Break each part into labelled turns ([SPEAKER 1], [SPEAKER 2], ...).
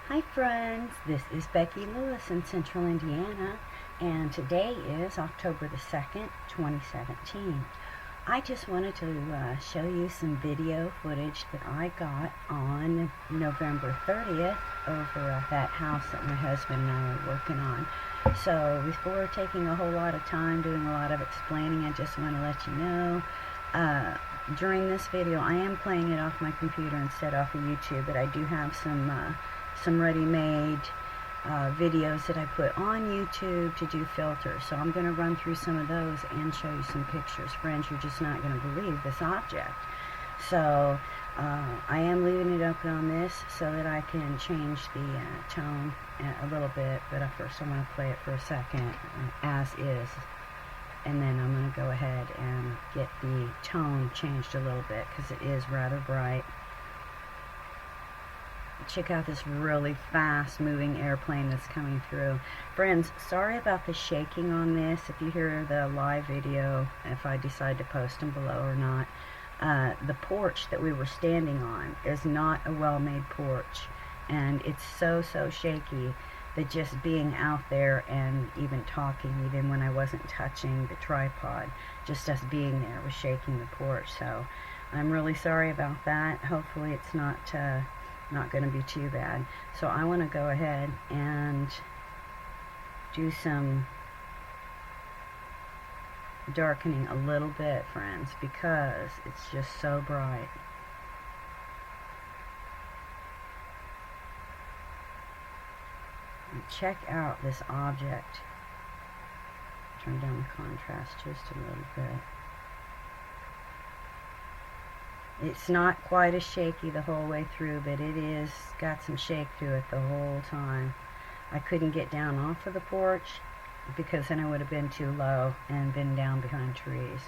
[SPEAKER 1] Hi friends, this is Becky Lewis in Central Indiana, and today is October the 2nd, 2017. I just wanted to show you some video footage that I got on November 30th over at that house that my husband and I are working on. So before taking a whole lot of time doing a lot of explaining, I just want to let you know during this video I am playing it off my computer instead off of YouTube, but I do have some ready-made videos that I put on YouTube to do filters. So I'm going to run through some of those and show you some pictures. Friends, you're just not going to believe this object. So I am leaving it open on this so that I can change the tone a little bit, but first I'm going to play it for a second as is, and then I'm going to go ahead and get the tone changed a little bit because it is rather bright. Check out this really fast moving airplane that's coming through. Friends, sorry about the shaking on this. If you hear the live video, if I decide to post them below or not, the porch that we were standing on is not a well-made porch, and it's so shaky that just being out there and even talking, even when I wasn't touching the tripod, just us being there was shaking the porch. So I'm really sorry about that. Hopefully it's not going to be too bad. So I want to go ahead and do some darkening a little bit, friends, because it's just so bright. And check out this object. Turn down the contrast just a little bit. It's not quite as shaky the whole way through, but it is got some shake to it the whole time. I couldn't get down off of the porch because then I would have been too low and been down behind trees.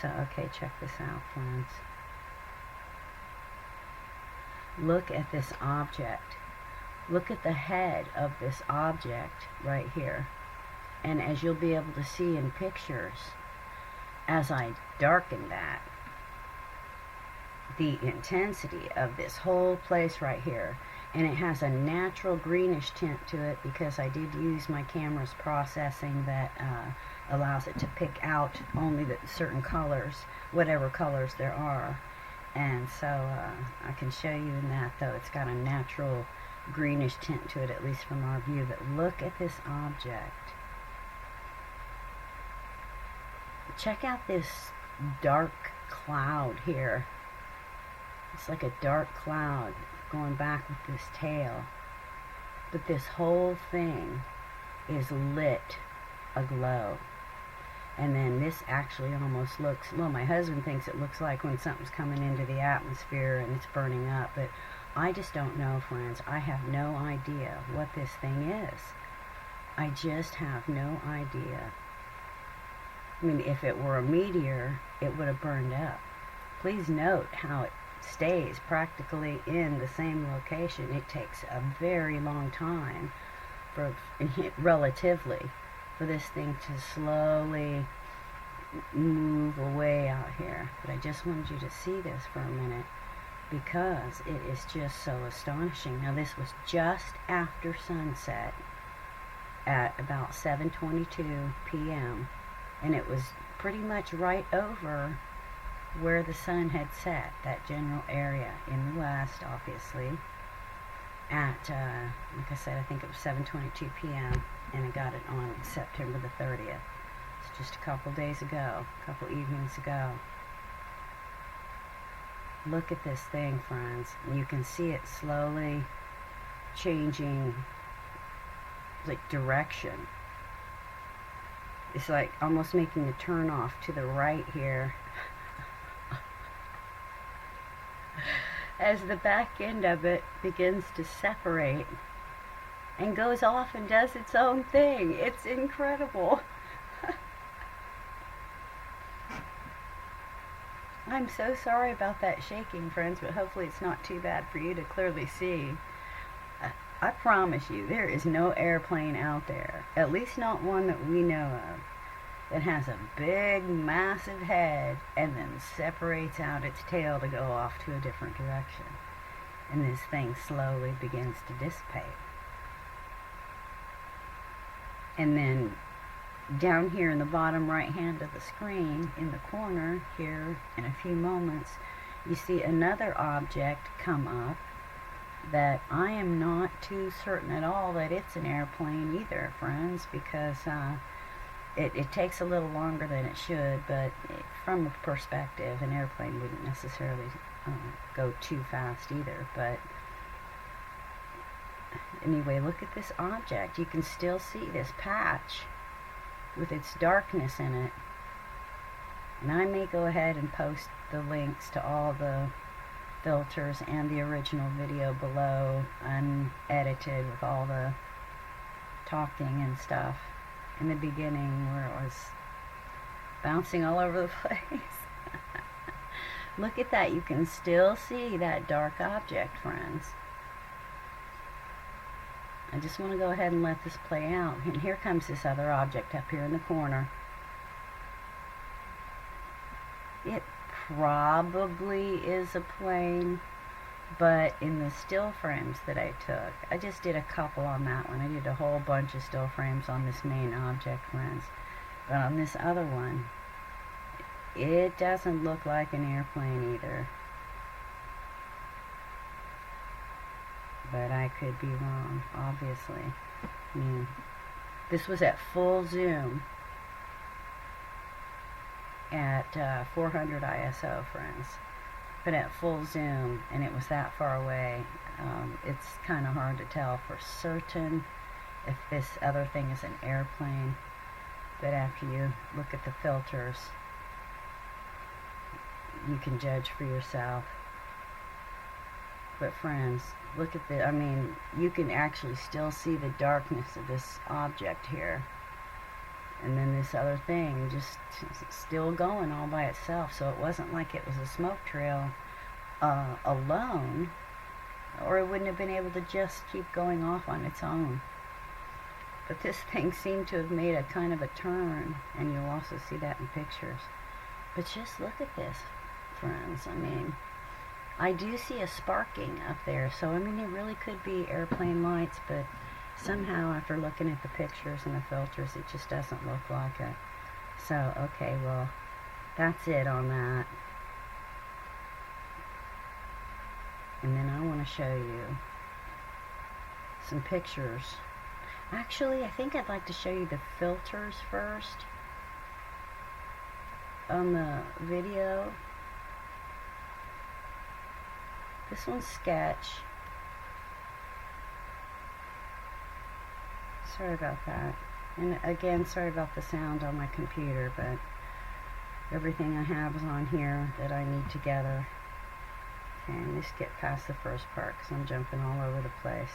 [SPEAKER 1] So, okay, check this out, friends. Look at this object. Look at the head of this object right here. And as you'll be able to see in pictures, as I darken that, the intensity of this whole place right here, and it has a natural greenish tint to it because I did use my camera's processing that allows it to pick out only the certain colors, whatever colors there are. And so I can show you in that, though it's got a natural greenish tint to it, at least from our view. But look at this object. Check out this dark cloud here. It's like a dark cloud going back with this tail. But this whole thing is lit aglow. And then this actually almost looks, well, my husband thinks it looks like when something's coming into the atmosphere and it's burning up. But I just don't know, friends. I have no idea what this thing is. I just have no idea. I mean, if it were a meteor, it would have burned up. Please note how it stays practically in the same location. It takes a very long time relatively for this thing to slowly move away out here. But I just wanted you to see this for a minute because it is just so astonishing. Now this was just after sunset at about 7:22 p.m. and it was pretty much right over where the sun had set, that general area in the west, obviously, at, like I said, I think it was 7:22 p.m., and I got it on September the 30th. It's just a couple days ago, a couple evenings ago. Look at this thing, friends. You can see it slowly changing, like, direction. It's like almost making a turn off to the right here. As the back end of it begins to separate and goes off and does its own thing. It's incredible. I'm so sorry about that shaking, friends, but hopefully it's not too bad for you to clearly see. I promise you, there is no airplane out there, at least not one that we know of, that has a big, massive head and then separates out its tail to go off to a different direction. and this thing slowly begins to dissipate. And then down here in the bottom right hand of the screen, in the corner here, in a few moments, you see another object come up that I am not too certain at all that it's an airplane either, friends, because it takes a little longer than it should, but from a perspective, an airplane wouldn't necessarily go too fast either. But anyway, look at this object. You can still see this patch with its darkness in it. And I may go ahead and post the links to all the filters and the original video below, unedited, with all the talking and stuff in the beginning where it was bouncing all over the place. Look at that. You can still see that dark object, friends. I just want to go ahead and let this play out. And here comes this other object up here in the corner. It probably is a plane, but in the still frames that I took, I just did a couple on that one. I did a whole bunch of still frames on this main object, friends. But on this other one, it doesn't look like an airplane either. But I could be wrong, obviously. I mean, this was at full zoom at 400 ISO, friends. But at full zoom, and it was that far away, it's kind of hard to tell for certain if this other thing is an airplane. But after you look at the filters, you can judge for yourself. But friends, look at the, I mean, you can actually still see the darkness of this object here. And then this other thing just still going all by itself. So it wasn't like it was a smoke trail alone, or it wouldn't have been able to just keep going off on its own. But this thing seemed to have made a kind of a turn, and you'll also see that in pictures. But just look at this, friends. I mean, I do see a sparking up there, so I mean, it really could be airplane lights, but somehow after looking at the pictures and the filters, it just doesn't look like it. So, okay, well, that's it on that. And then I want to show you some pictures. Actually, I think I'd like to show you the filters first on the video. This one's sketch. Sorry about that. And again, sorry about the sound on my computer, but everything I have is on here that I need together. Okay, let me just get past the first part because I'm jumping all over the place.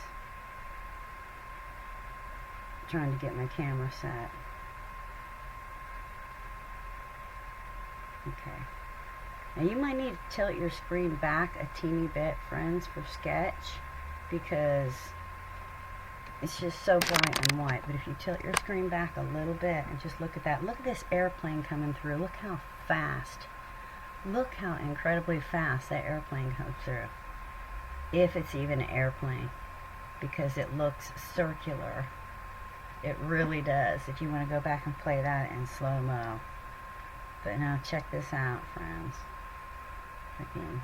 [SPEAKER 1] I'm trying to get my camera set. Okay. Now you might need to tilt your screen back a teeny bit, friends, for sketch, because it's just so bright and white. But if you tilt your screen back a little bit and just look at that. Look at this airplane coming through. Look how fast. Look how incredibly fast that airplane comes through. If it's even an airplane. Because it looks circular. It really does. If you want to go back and play that in slow-mo. But now check this out, friends. Again,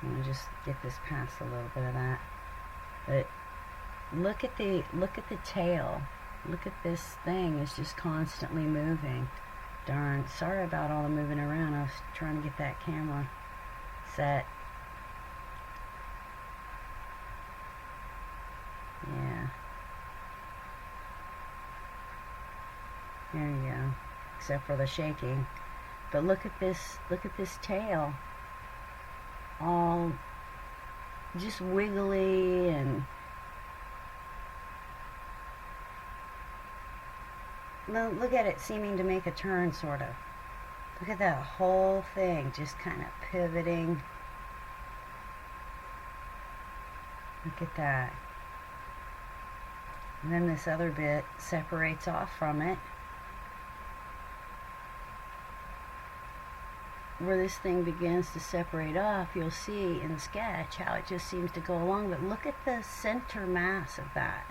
[SPEAKER 1] I'm going to just get this past a little bit of that. But look at the tail. Look at this thing. It's just constantly moving. Darn, sorry about all the moving around. I was trying to get that camera set. Yeah. There you go. Except for the shaking. But look at this tail. All just wiggly and look at it seeming to make a turn, sort of. Look at that whole thing just kind of pivoting. Look at that. And then this other bit separates off from it. where this thing begins to separate off, you'll see in the sketch how it just seems to go along. But look at the center mass of that.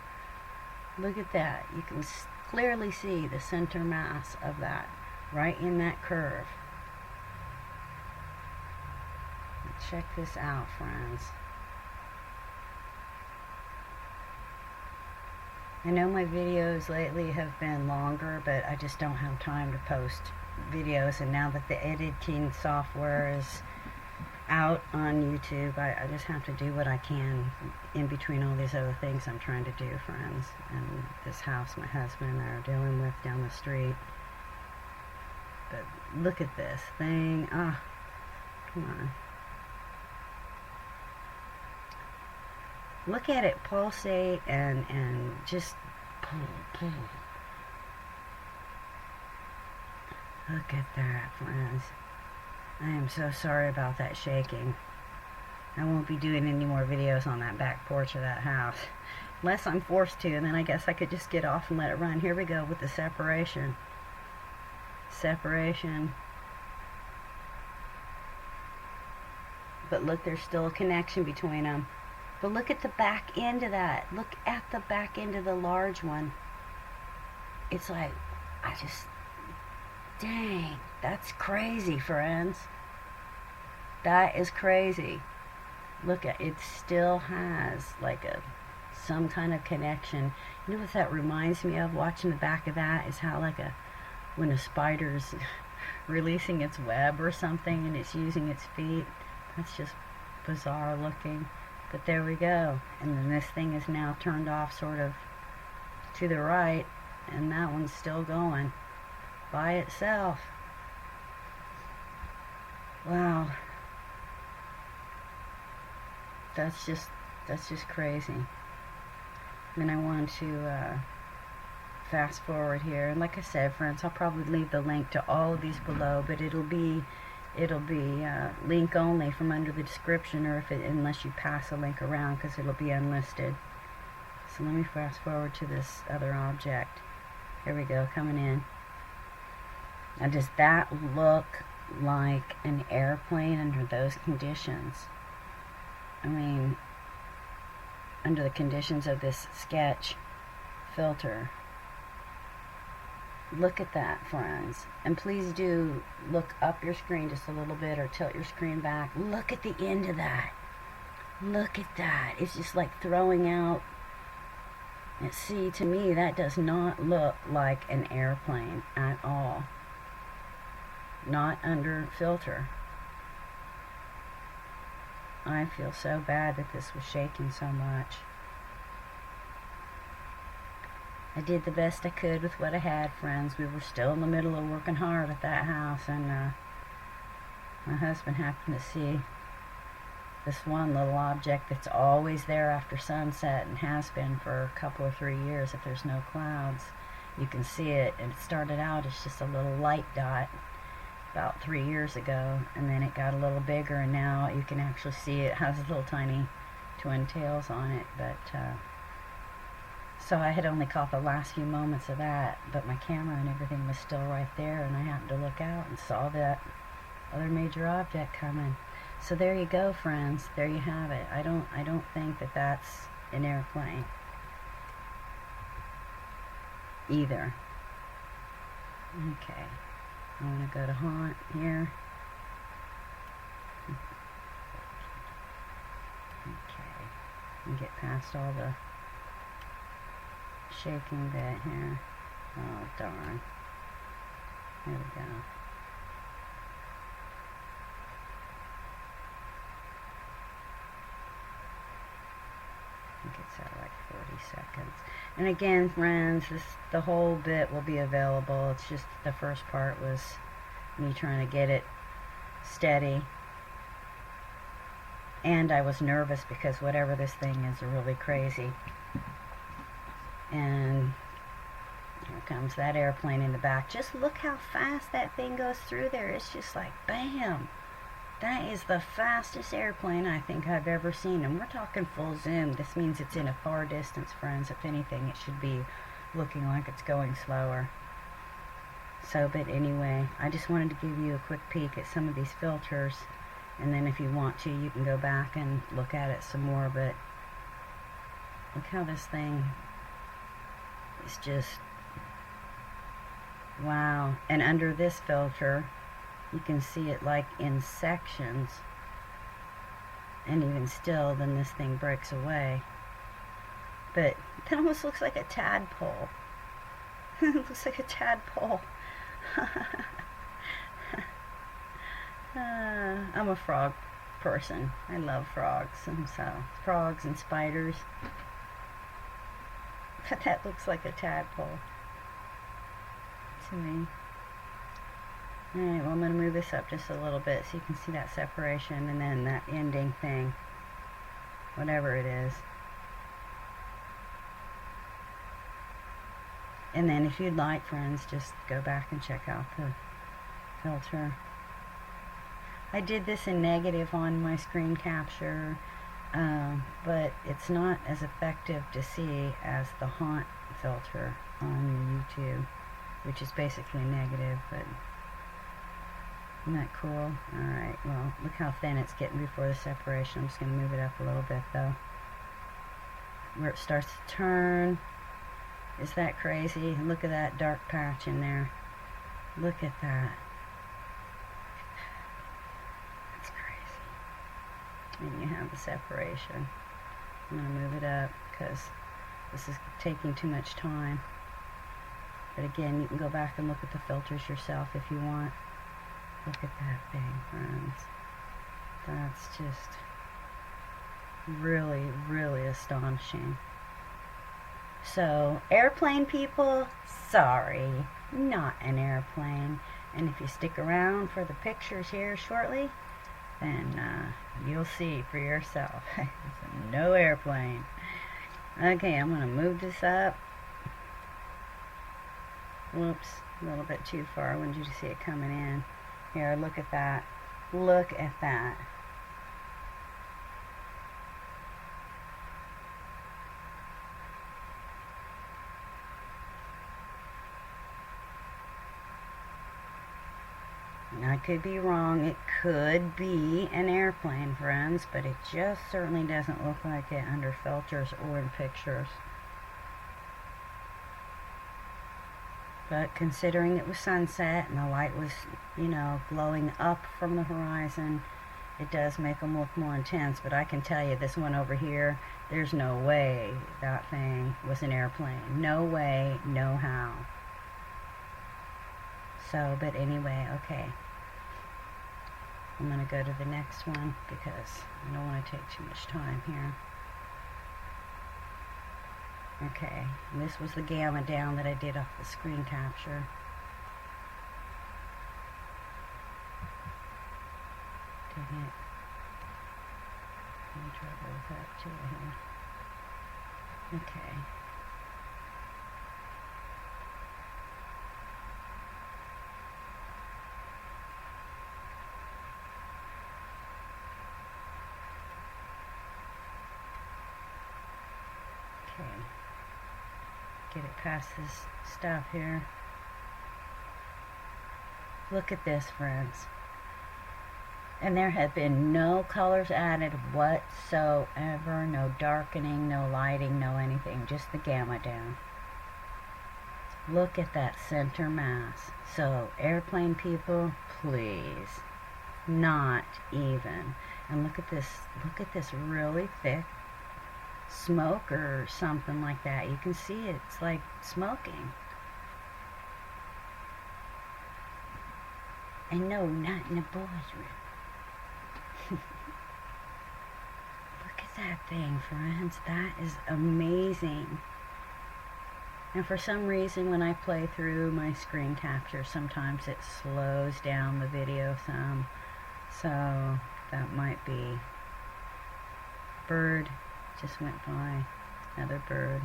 [SPEAKER 1] Look at that. You can clearly see the center mass of that right in that curve. Check this out, friends. I know my videos lately have been longer, but I just don't have time to post videos, and now that the editing software is out on YouTube, I just have to do what I can in between all these other things I'm trying to do, friends, and this house my husband and I are dealing with down the street. But look at this thing. Ah, come on. Look at it pulsate and just pull. Look at that, friends. I am so sorry about that shaking. I won't be doing any more videos on that back porch of that house. Unless I'm forced to, and then I guess I could just get off and let it run. Here we go with the separation. Separation. But look, there's still a connection between them. But look at the back end of that. Look at the back end of the large one. It's like, dang, that's crazy, friends. That is crazy. Look at it, still has like some kind of connection. You know what that reminds me of? Watching the back of that is how like when a spider's releasing its web or something and it's using its feet. That's just bizarre looking. But there we go. And then this thing is now turned off sort of to the right, and that one's still going by itself. Wow. That's just crazy. Then I want to fast forward here, and like I said, friends, I'll probably leave the link to all of these below, but it'll be link only from under the description, or unless you pass a link around, because it'll be unlisted. So let me fast forward to this other object. Here we go, coming in. Now, does that look like an airplane under those conditions? I mean, under the conditions of this sketch filter. Look at that, friends. And please do look up your screen just a little bit, or tilt your screen back. Look at the end of that. Look at that. It's just like throwing out. And see, to me, that does not look like an airplane at all. Not under filter. I feel so bad that this was shaking so much. I did the best I could with what I had, friends. We were still in the middle of working hard at that house, and my husband happened to see this one little object that's always there after sunset and has been for a couple or 3 years if there's no clouds. You can see it, and it started out as just a little light dot about 3 years ago, and then it got a little bigger, and now you can actually see it has little tiny twin tails on it. But so I had only caught the last few moments of that, but my camera and everything was still right there, and I happened to look out and saw that other major object coming. So there you go, friends. There you have it. I don't think that that's an airplane either. Okay. I want to go to haunt here. Okay. And get past all the shaking bit here. Oh, darn. There we go. I think it's at like 40 seconds. And again, friends, the whole bit will be available. It's just the first part was me trying to get it steady. And I was nervous because whatever this thing is really crazy. And here comes that airplane in the back. Just look how fast that thing goes through there. It's just like, bam. That is the fastest airplane I think I've ever seen. And we're talking full zoom. This means it's in a far distance, friends. If anything, it should be looking like it's going slower. But anyway, I just wanted to give you a quick peek at some of these filters, and then if you want to, you can go back and look at it some more. But look how this thing is just, wow. And under this filter, you can see it like in sections, and even still, then this thing breaks away. But that almost looks like a tadpole. It looks like a tadpole. I'm a frog person. I love frogs, and so frogs and spiders. But that looks like a tadpole to me. Alright, well, I'm going to move this up just a little bit so you can see that separation, and then that ending thing, whatever it is. And then if you'd like, friends, just go back and check out the filter. I did this in negative on my screen capture, but it's not as effective to see as the haunt filter on YouTube, which is basically negative. But isn't that cool? Alright, well, look how thin it's getting before the separation. I'm just going to move it up a little bit, though, where it starts to turn. Is that crazy? Look at that dark patch in there. Look at that. That's crazy. And you have the separation. I'm going to move it up because this is taking too much time. But again, you can go back and look at the filters yourself if you want. Look at that thing, friends. That's just really, really astonishing. So, airplane people, sorry, not an airplane. And if you stick around for the pictures here shortly, then you'll see for yourself. It's no airplane. Okay, I'm going to move this up. Whoops, a little bit too far. I wanted you to see it coming in. Here, look at that. Look at that. I could be wrong. It could be an airplane, friends, but it just certainly doesn't look like it under filters or in pictures. But considering it was sunset and the light was, you know, glowing up from the horizon, it does make them look more intense. But I can tell you, this one over here, there's no way that thing was an airplane. No way, no how. So, but anyway, okay. I'm going to go to the next one because I don't want to take too much time here. Okay, and this was the gamma down that I did off the screen capture. Dang it. Let me trouble with that too here. Okay. Okay. Get it past this stuff here. Look at this, friends. And there have been no colors added whatsoever. No darkening, no lighting, no anything. Just the gamma down. Look at that center mass. So, airplane people, please. Not even. And look at this really thick smoke or something like that. You can see it's like smoking. And no, not in a boy's room. Look at that thing, friends. That is amazing. And for some reason, when I play through my screen capture, sometimes it slows down the video some. So that might be. Bird just went by. Another bird.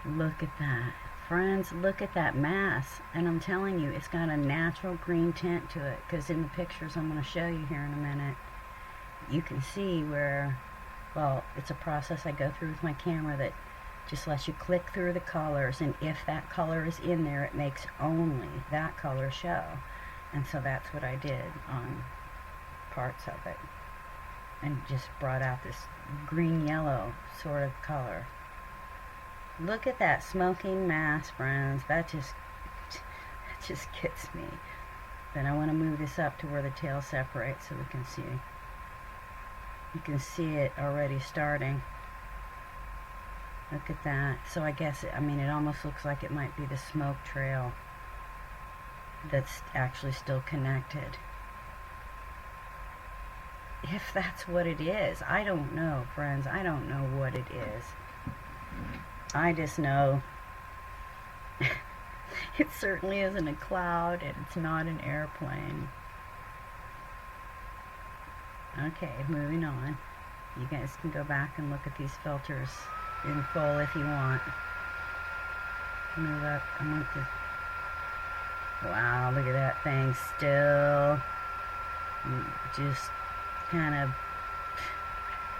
[SPEAKER 1] Look at that. Friends, look at that mass. And I'm telling you, it's got a natural green tint to it. Because in the pictures I'm going to show you here in a minute, you can see where, well, it's a process I go through with my camera that just lets you click through the colors, and if that color is in there, it makes only that color show. And so that's what I did on parts of it, and just brought out this green-yellow sort of color. Look at that smoking mass, friends. That just gets me. Then I want to move this up to where the tail separates so we can see. You can see it already starting. Look at that. So I guess, I mean, it almost looks like it might be the smoke trail that's actually still connected. If that's what it is. I don't know, friends. I don't know what it is. I just know it certainly isn't a cloud, and it's not an airplane. Okay, moving on. You guys can go back and look at these filters in full if you want. Move up. I want to. Wow, look at that thing still just kind of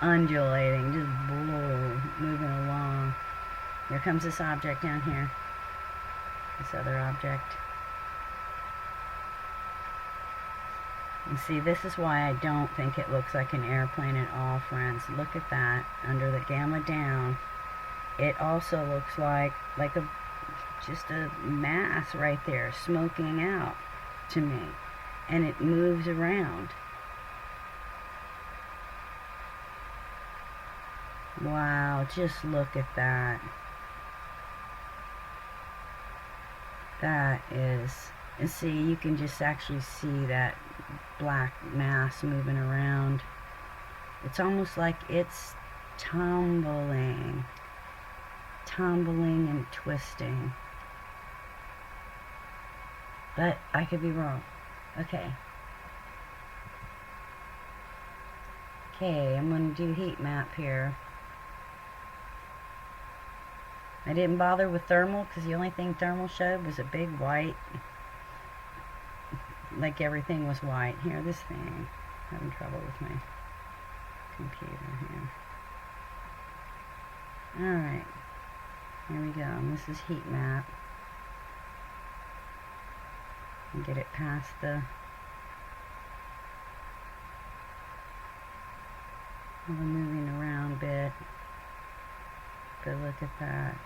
[SPEAKER 1] undulating, just moving along. Here comes this object down here. This other object. And see, this is why I don't think it looks like an airplane at all, friends. Look at that. Under the gamma down, it also looks like just a mass right there smoking out to me. And it moves around. Wow, just look at that. That is, and see, you can just actually see that black mass moving around. It's almost like it's tumbling and twisting. But I could be wrong. Okay. Okay, I'm going to do heat map here. I didn't bother with thermal because the only thing thermal showed was a big white. Like everything was white. Here, this thing. Having trouble with my computer here. Alright. Here we go. And this is heat map. And get it past the moving around a bit. But look at that.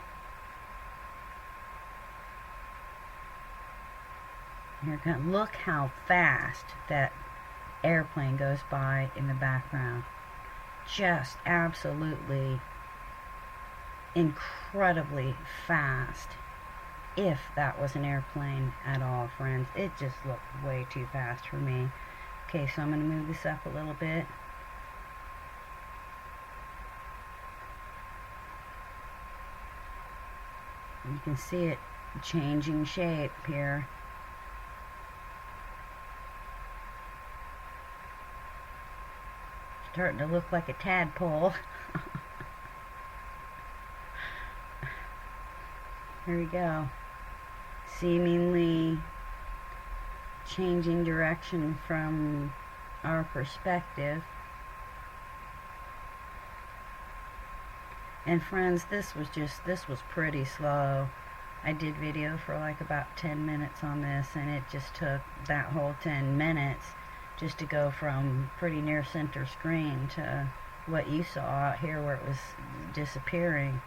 [SPEAKER 1] Here comes, look how fast that airplane goes by in the background. Just absolutely incredibly fast. If that was an airplane at all, friends. It just looked way too fast for me. Okay, so I'm going to move this up a little bit. You can see it changing shape here. Starting to look like a tadpole. Here we go. Seemingly changing direction from our perspective. And friends, this was pretty slow. I did video for like about 10 minutes on this, and it just took that whole 10 minutes just to go from pretty near center screen to what you saw out here where it was disappearing.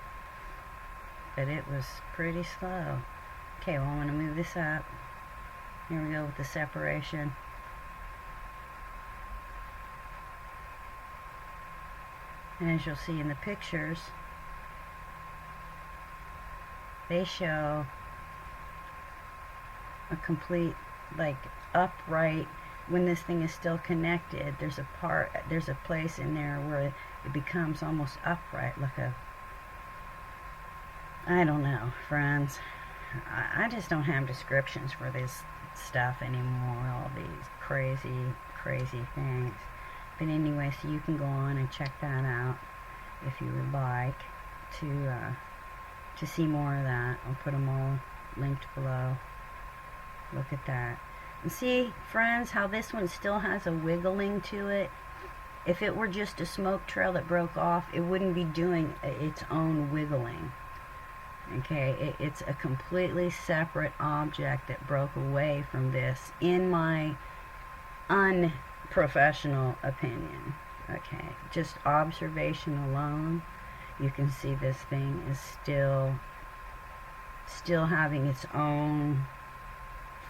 [SPEAKER 1] But it was pretty slow. Okay, well, I'm going to move this up. Here we go with the separation. And as you'll see in the pictures, they show a complete, like, upright. When this thing is still connected, there's a place in there where it becomes almost upright, like a, I don't know, friends. I just don't have descriptions for this stuff anymore, all these crazy things. But anyway, so you can go on and check that out if you would like to see more of that. I'll put them all linked below. Look at that. And see, friends, how this one still has a wiggling to it. If it were just a smoke trail that broke off, it wouldn't be doing its own wiggling. Okay, it's a completely separate object that broke away from this, in my unprofessional opinion. Okay, just observation alone, you can see this thing is still having its own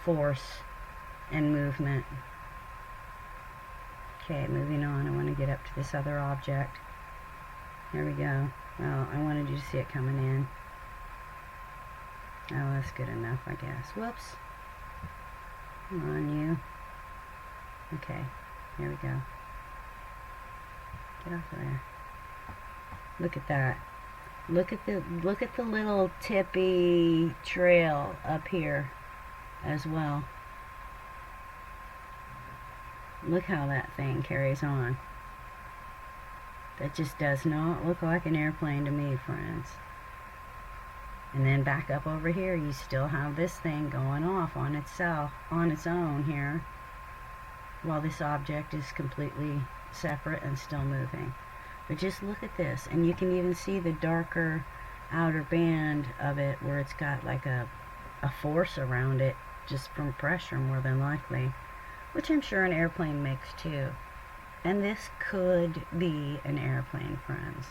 [SPEAKER 1] force and movement. Okay, moving on, I want to get up to this other object. Here we go. Well, I wanted you to see it coming in. Oh, that's good enough, I guess. Whoops. Come on, you. Okay, here we go. Get off of there. Look at that. Look at the little tippy trail up here as well. Look how that thing carries on. That just does not look like an airplane to me, friends. And then back up over here, you still have this thing going off on itself, on its own here, while this object is completely separate and still moving. But just look at this, and you can even see the darker outer band of it where it's got like a force around it, just from pressure more than likely, which I'm sure an airplane makes too. And this could be an airplane, friends.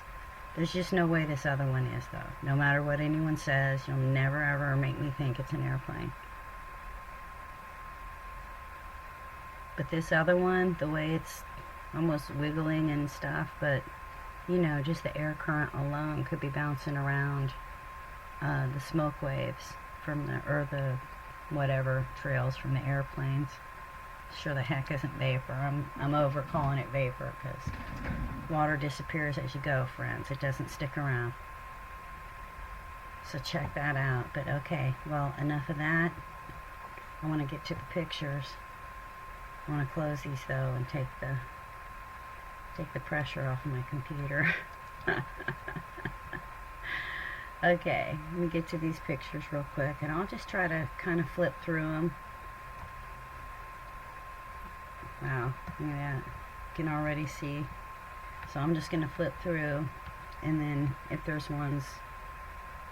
[SPEAKER 1] There's just no way this other one is, though. No matter what anyone says, you'll never ever make me think it's an airplane. But this other one, the way it's almost wiggling and stuff, but you know, just the air current alone could be bouncing around the smoke waves from the whatever trails from the airplanes. Sure the heck isn't vapor. I'm over calling it vapor, because water disappears as you go, friends. It doesn't stick around. So check that out. But okay, well, enough of that. I want to get to the pictures. I want to close these though and take the pressure off of my computer. Okay, let me get to these pictures real quick, and I'll just try to kind of flip through them. Wow, look at that. You can already see. So I'm just going to flip through, and then if there's ones,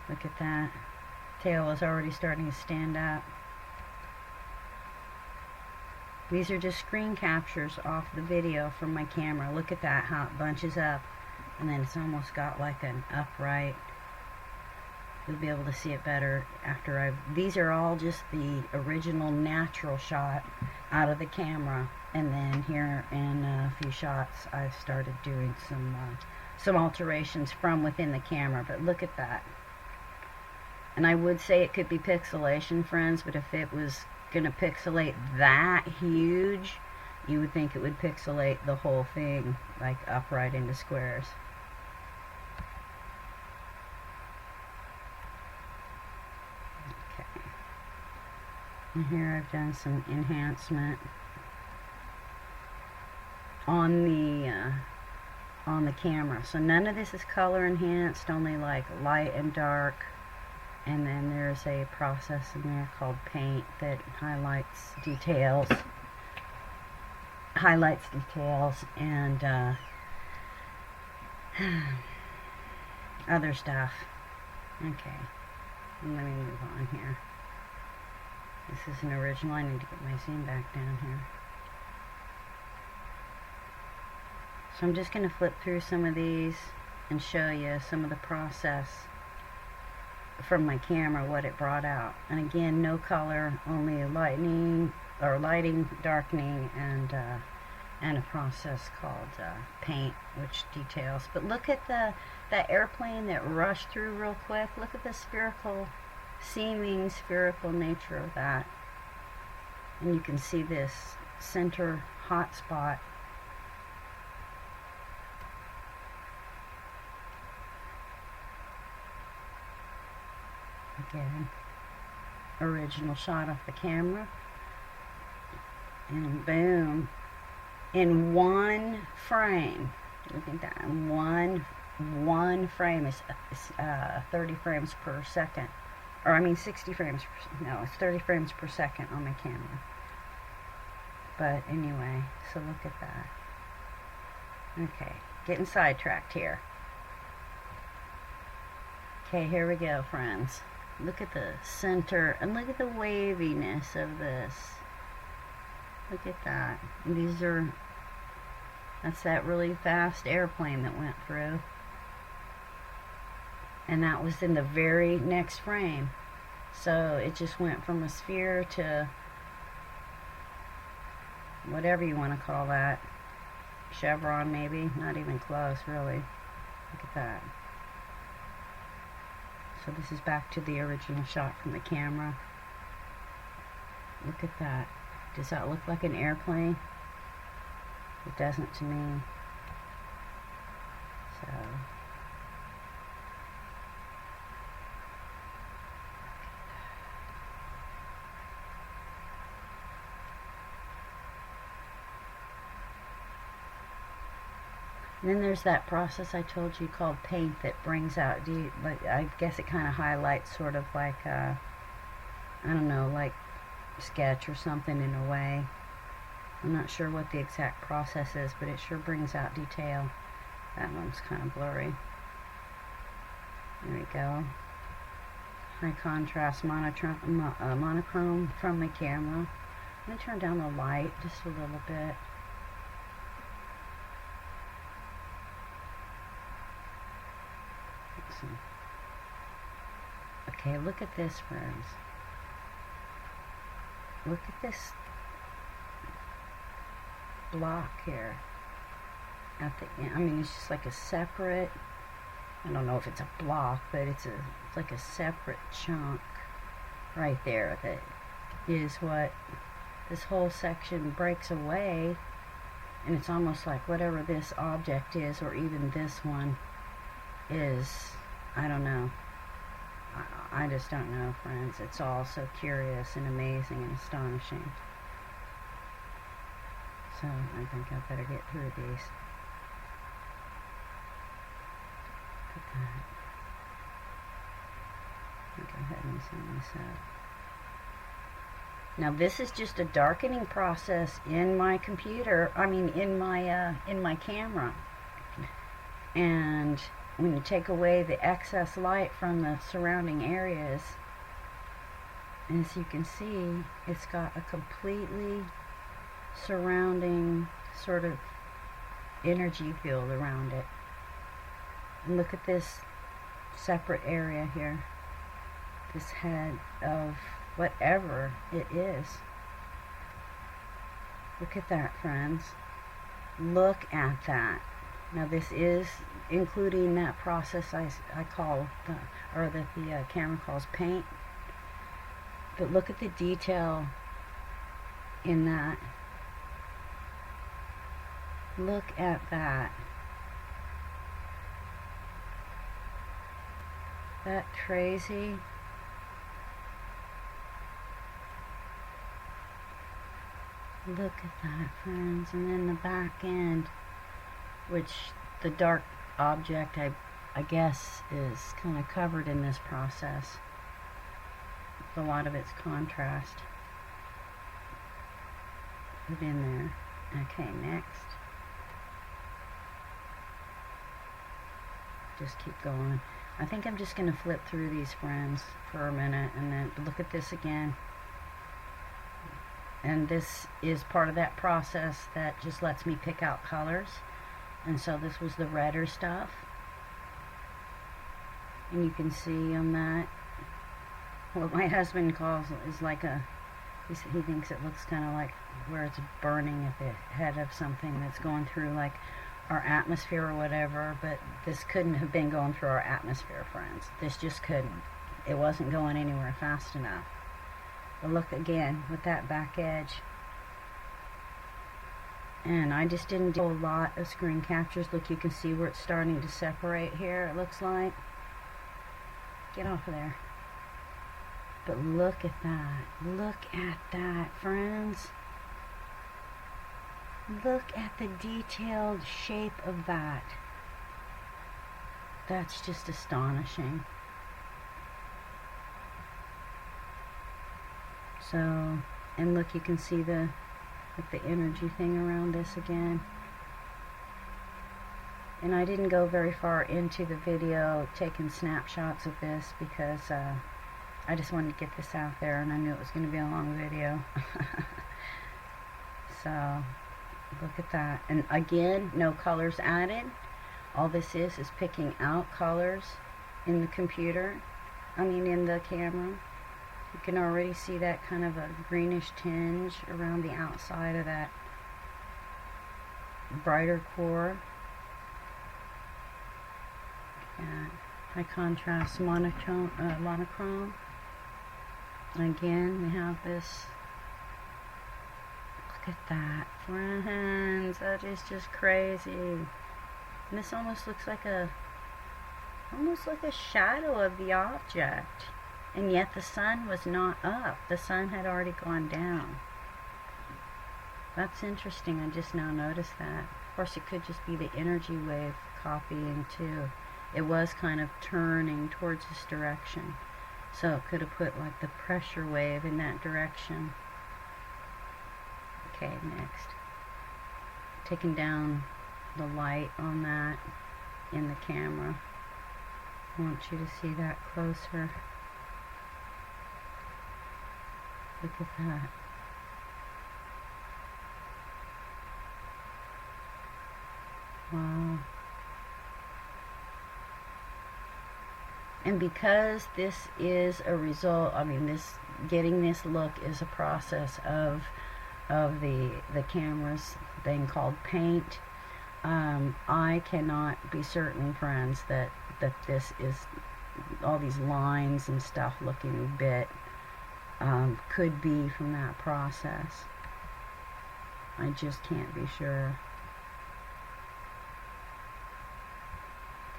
[SPEAKER 1] look at that. Tail is already starting to stand up. These are just screen captures off the video from my camera. Look at that, how it bunches up, and then it's almost got like an upright. You'll be able to see it better after these are all just the original natural shot out of the camera, and then here in a few shots I've started doing some alterations from within the camera. But look at that. And I would say it could be pixelation, friends, but if it was gonna pixelate that huge, you would think it would pixelate the whole thing like upright into squares. Okay, and here I've done some enhancement on the camera. So none of this is color enhanced, only like light and dark. And then there's a process in there called paint that highlights details and other stuff. Okay, let me move on here. This is an original. I need to get my zoom back down here. So I'm just going to flip through some of these and show you some of the process from my camera, what it brought out. And again, no color, only lighting, darkening, and a process called paint, which details. But look at that airplane that rushed through real quick. Look at the seeming spherical nature of that. And you can see this center hot spot. Again, original shot off the camera, and boom, in one frame. Look at that. One frame is 30 frames per second, or I mean 60 frames. No, it's 30 frames per second on my camera. But anyway, so look at that. Okay, getting sidetracked here. Okay, here we go, friends. Look at the center, and look at the waviness of this. Look at that. And that's that really fast airplane that went through. And that was in the very next frame. So it just went from a sphere to whatever you want to call that. Chevron, maybe. Not even close, really. Look at that. So this is back to the original shot from the camera. Look at that. Does that look like an airplane? It doesn't to me. So and then there's that process I told you called paint that brings out, like, I guess it kind of highlights sort of like, I don't know, like sketch or something in a way. I'm not sure what the exact process is, but it sure brings out detail. That one's kind of blurry. There we go. High contrast monochrome from the camera. I'm going to turn down the light just a little bit. Okay, look at this, friends. Look at this block here at the end. I mean, it's just like a separate, I don't know if it's a block, but it's like a separate chunk right there that is what this whole section breaks away, and it's almost like whatever this object is, or even this one is, I don't know. I just don't know, friends. It's all so curious and amazing and astonishing. So I think I better get through these. Look at that. I'll go ahead and send this up. Now this is just a darkening process in my computer. I mean, in my camera. And when you take away the excess light from the surrounding areas, as you can see, it's got a completely surrounding sort of energy field around it. And look at this separate area here, this head of whatever it is. Look at that, friends. Look at that. Now this is including that process I call, or that the camera calls paint. But look at the detail in that. Look at that. That crazy. Look at that, friends. And then the back end, which the dark object I guess is kind of covered in this process. A lot of its contrast put in there. Okay, next. Just keep going. I think I'm just going to flip through these, friends, for a minute, and then look at this again. And this is part of that process that just lets me pick out colors. And so this was the redder stuff. And you can see on that, what my husband calls is like he thinks it looks kind of like where it's burning at the head of something that's going through like our atmosphere or whatever, but this couldn't have been going through our atmosphere, friends. This just couldn't. It wasn't going anywhere fast enough. But look again with that back edge. And I just didn't do a lot of screen captures. Look, you can see where it's starting to separate here, it looks like. Get off of there. But look at that. Look at that, friends. Look at the detailed shape of that. That's just astonishing. So, and look, you can see the energy thing around this again. And I didn't go very far into the video taking snapshots of this because I just wanted to get this out there, and I knew it was going to be a long video. So look at that. And again, no colors added. All this is picking out colors in the computer, in the camera. You can already see that kind of a greenish tinge around the outside of that brighter core. Yeah. High contrast monochrome. Again, we have this. Look at that, friends. That is just crazy. And this almost looks like a shadow of the object. And yet the sun was not up. The sun had already gone down. That's interesting. I just now noticed that. Of course, it could just be the energy wave copying too. It was kind of turning towards this direction. So it could have put like the pressure wave in that direction. Okay, next. Taking down the light on that in the camera. I want you to see that closer. Look at that. Wow. And because this is a result, getting this look is a process of the camera's thing called paint. I cannot be certain, friends, that this is all these lines and stuff looking a bit could be from that process. I just can't be sure.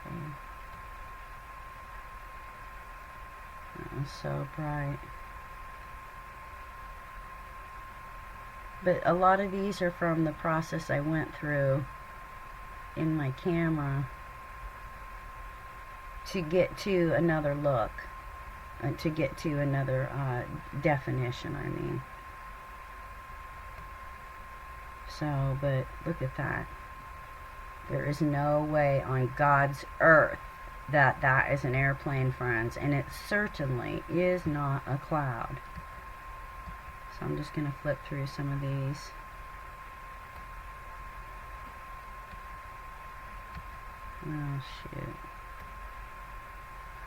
[SPEAKER 1] Okay. That was so bright. But a lot of these are from the process I went through in my camera to get to another look, to get to another definition, So, but look at that. There is no way on God's earth that that is an airplane, friends, and it certainly is not a cloud. So I'm just going to flip through some of these. Oh, shoot.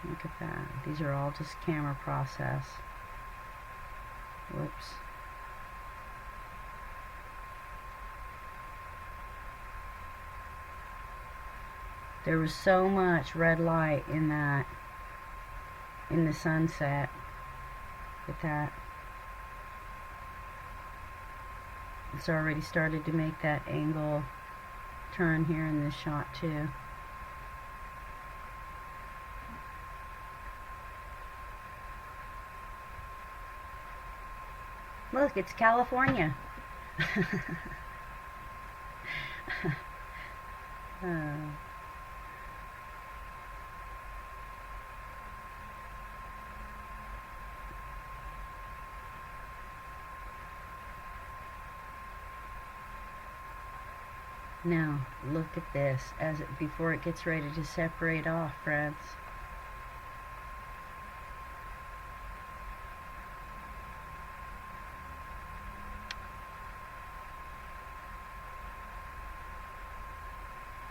[SPEAKER 1] Look at that. These are all just camera process. Whoops. There was so much red light in that, in the sunset. Look at that. It's already started to make that angle turn here in this shot too. Look, it's California. Oh. Now, look at this before it gets ready to separate off, friends.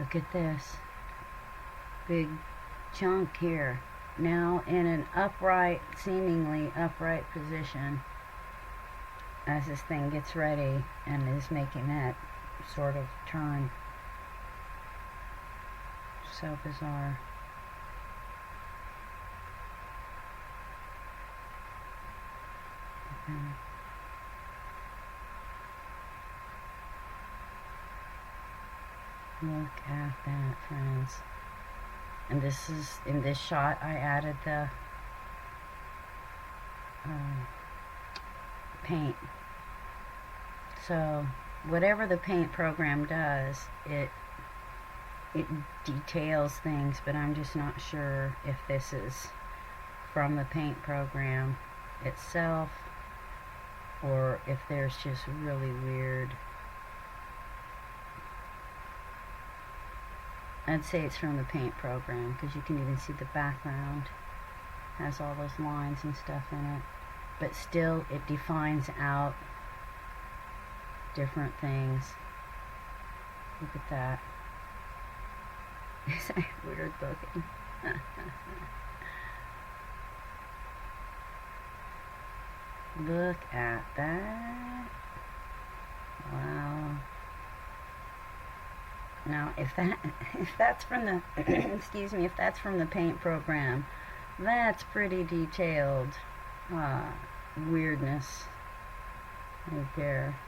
[SPEAKER 1] Look at this big chunk here. Now in an upright, seemingly upright position as this thing gets ready and is making that sort of turn. So bizarre. Okay. Look at that, friends. And this is, in this shot, I added the paint. So whatever the paint program does, it details things, but I'm just not sure if this is from the paint program itself or if there's just really weird I'd say it's from the paint program, because you can even see the background has all those lines and stuff in it, but still it defines out different things. Look at that. It's weird looking. Look at that. Wow. Now, if that's from the excuse me, if that's from the paint program, that's pretty detailed weirdness right there.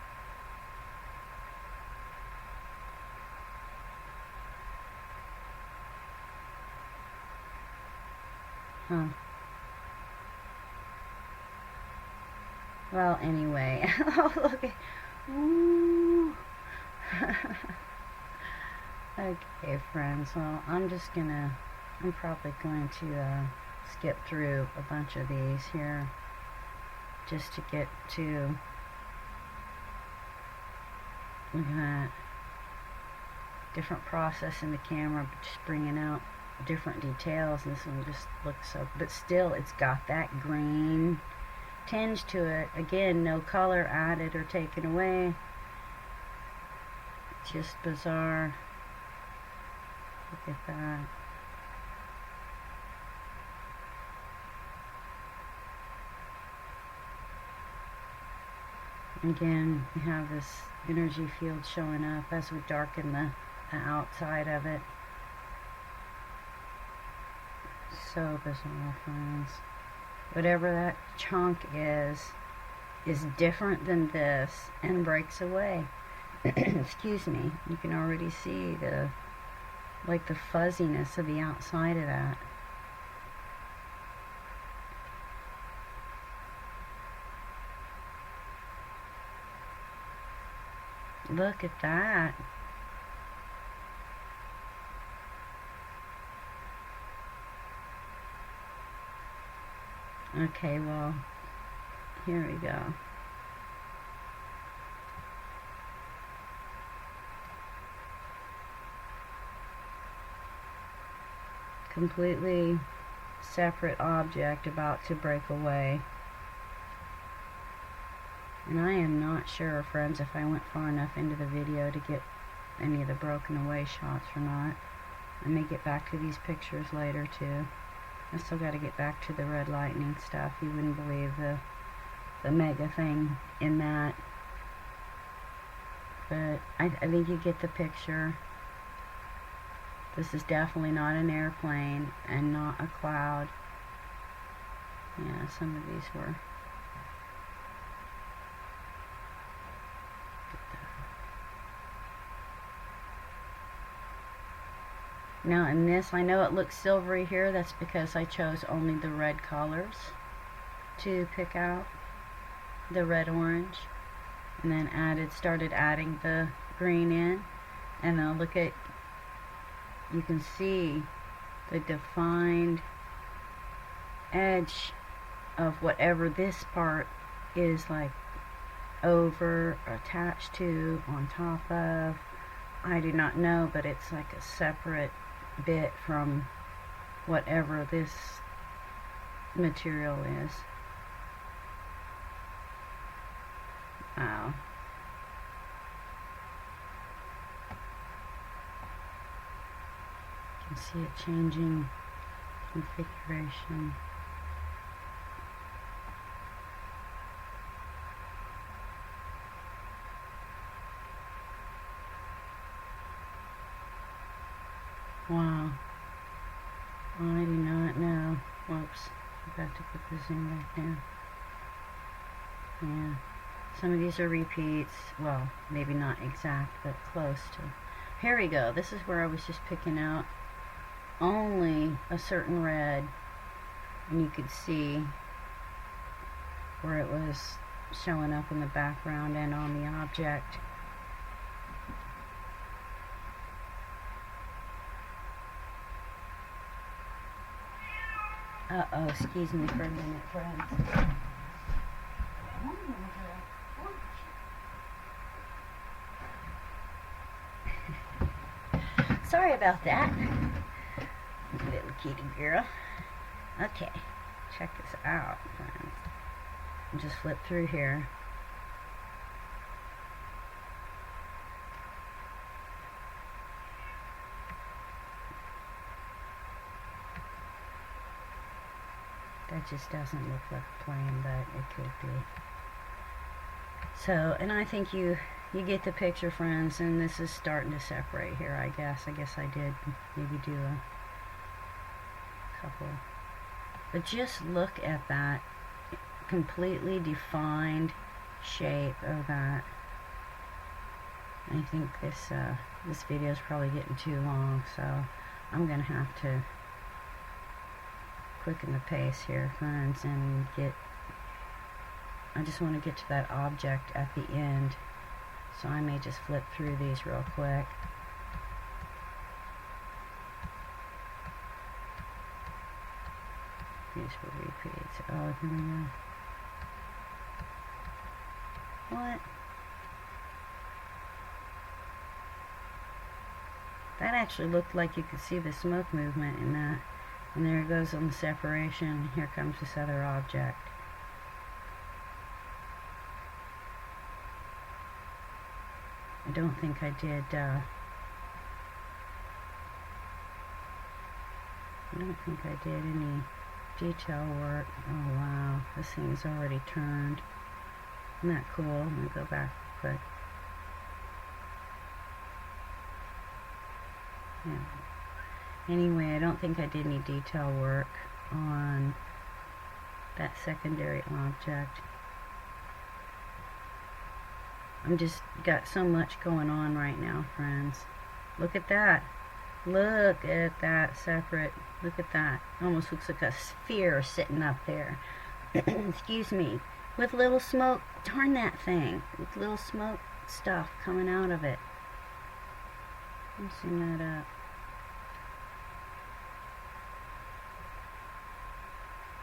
[SPEAKER 1] Huh. Well, anyway. Oh, look at... Ooh. Okay, friends. Well, I'm probably going to skip through a bunch of these here just to get to... Look at that. Different process in the camera, but just bringing out different details. This one just looks so... But still, it's got that green tinge to it. Again, no color added or taken away. Just bizarre. Look at that. Again, we have this energy field showing up as we darken the outside of it. So bizarre, friends. Whatever that chunk is different than this and breaks away. Excuse me. You can already see the fuzziness of the outside of that. Look at that. Okay, well, here we go. Completely separate object about to break away. And I am not sure, friends, if I went far enough into the video to get any of the broken away shots or not. I may get back to these pictures later too. I still got to get back to the red lightning stuff. You wouldn't believe the mega thing in that. But I think you get the picture. This is definitely not an airplane and not a cloud. Yeah, some of these were. Now in this, I know it looks silvery here. That's because I chose only the red colors to pick out. The red orange. And then started adding the green in. And now look at, you can see the defined edge of whatever this part is like over, attached to, on top of. I do not know, but it's like a separate bit from whatever this material is. Wow. You can see it changing configuration. Wow. I do not know. Whoops. I got to put the zoom back down. Yeah. Some of these are repeats. Well, maybe not exact, but close to. Here we go. This is where I was just picking out only a certain red. And you could see where it was showing up in the background and on the object. Uh-oh, excuse me for a minute, friends. Sorry about that. Little kitty girl. Okay, check this out, friends. I'll just flip through here. That just doesn't look like a plane, but it could be. So, and I think you get the picture, friends, and this is starting to separate here, I guess. I guess I did maybe do a couple. But just look at that completely defined shape of that. I think this video is probably getting too long, so I'm going to have to quicken the pace here, friends, and I just want to get to that object at the end, so I may just flip through these real quick. Useful repeats. Oh, here we go. What? That actually looked like you could see the smoke movement in that. And there it goes on the separation. Here comes this other object. I don't think I did, I don't think I did any detail work. Oh wow, this thing's already turned. Isn't that cool? Let me go back quick. Yeah. Anyway, I don't think I did any detail work on that secondary object. I'm just got so much going on right now, friends. Look at that. Look at that separate. Look at that. Almost looks like a sphere sitting up there. Excuse me. With little smoke. Darn that thing. With little smoke stuff coming out of it. Let me zoom that up.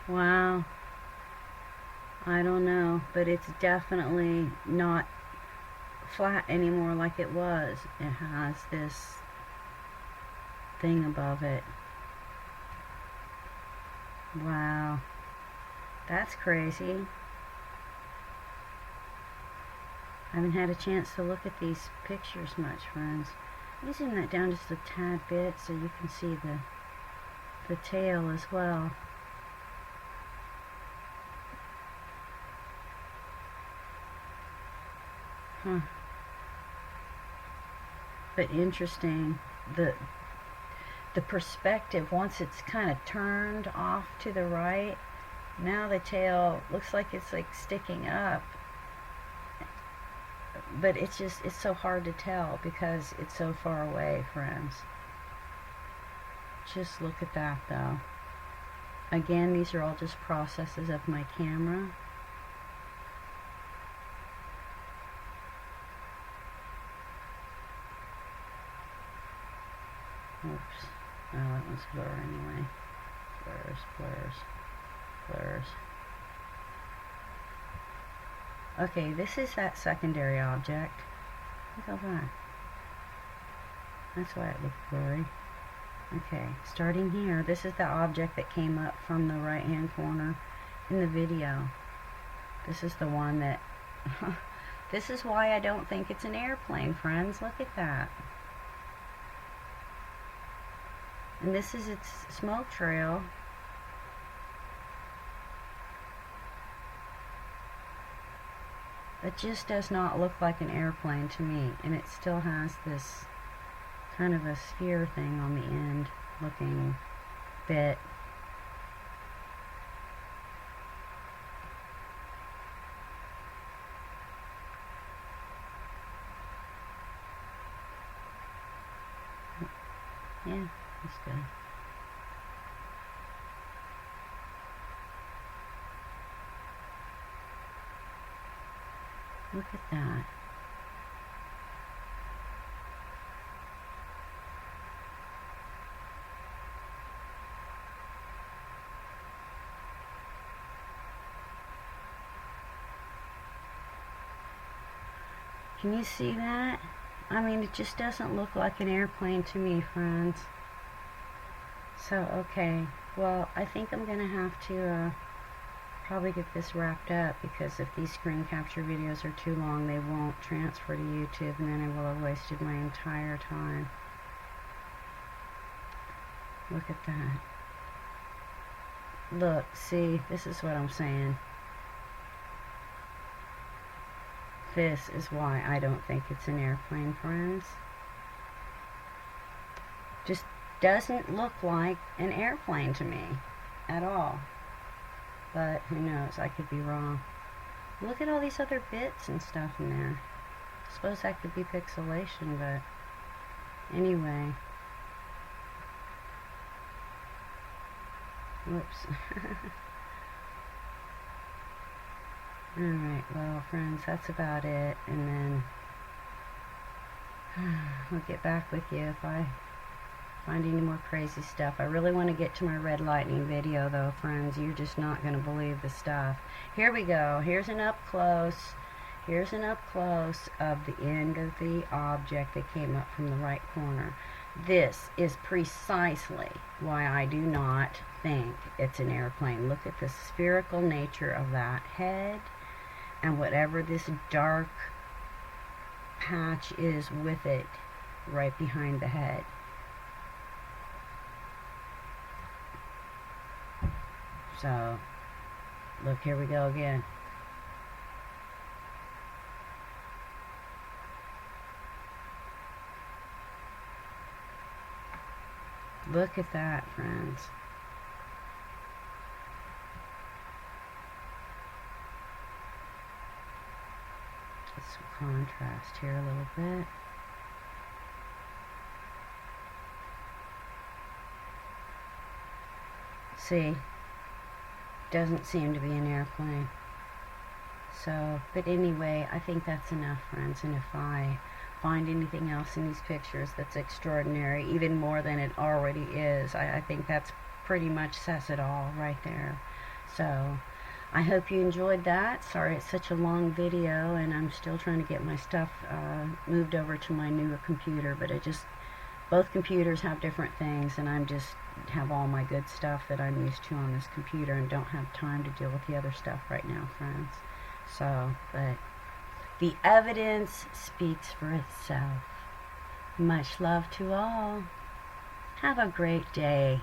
[SPEAKER 1] Wow. I don't know, but it's definitely not flat anymore like it was. It has this thing above it. Wow. That's crazy. I haven't had a chance to look at these pictures much, friends. Let me zoom that down just a tad bit so you can see the tail as well. Huh. But interesting, the perspective, once it's kind of turned off to the right, now the tail looks like it's like sticking up, but it's so hard to tell because it's so far away, friends. Just look at that though. Again, these are all just processes of my camera. Oops. Oh, that one's blur anyway. Blurs, blurs, blurs. Okay, this is that secondary object. Look at that. That's why it looked blurry. Okay, starting here, this is the object that came up from the right hand corner in the video. This is the one that this is why I don't think it's an airplane, friends. Look at that. And this is its smoke trail. It just does not look like an airplane to me, and it still has this kind of a sphere thing on the end looking bit. Yeah, that's good. Look at that. Can you see that? I mean, it just doesn't look like an airplane to me, friends. So, okay. Well, I think I'm going to have to probably get this wrapped up, because if these screen capture videos are too long, they won't transfer to YouTube, and then I will have wasted my entire time. Look at that. Look, see, this is what I'm saying. This is why I don't think it's an airplane, friends. Just doesn't look like an airplane to me at all. But who knows, I could be wrong. Look at all these other bits and stuff in there. I suppose that could be pixelation, but anyway. Whoops. Alright, well, friends, that's about it. And then I'll get back with you if I find any more crazy stuff. I really want to get to my red lightning video, though, friends. You're just not going to believe the stuff. Here we go. Here's an up close. Here's an up close of the end of the object that came up from the right corner. This is precisely why I do not think it's an airplane. Look at the spherical nature of that head and whatever this dark patch is with it right behind the head. So, look, here we go again. Look at that, friends. Get some contrast here a little bit. See? Doesn't seem to be an airplane. So, but anyway, I think that's enough, friends. And if I find anything else in these pictures that's extraordinary, even more than it already is, I think that's pretty much says it all right there. So, I hope you enjoyed that. Sorry it's such a long video, and I'm still trying to get my stuff moved over to my newer computer, but both computers have different things, and I'm just have all my good stuff that I'm used to on this computer and don't have time to deal with the other stuff right now, friends. So, but the evidence speaks for itself. Much love to all. Have a great day.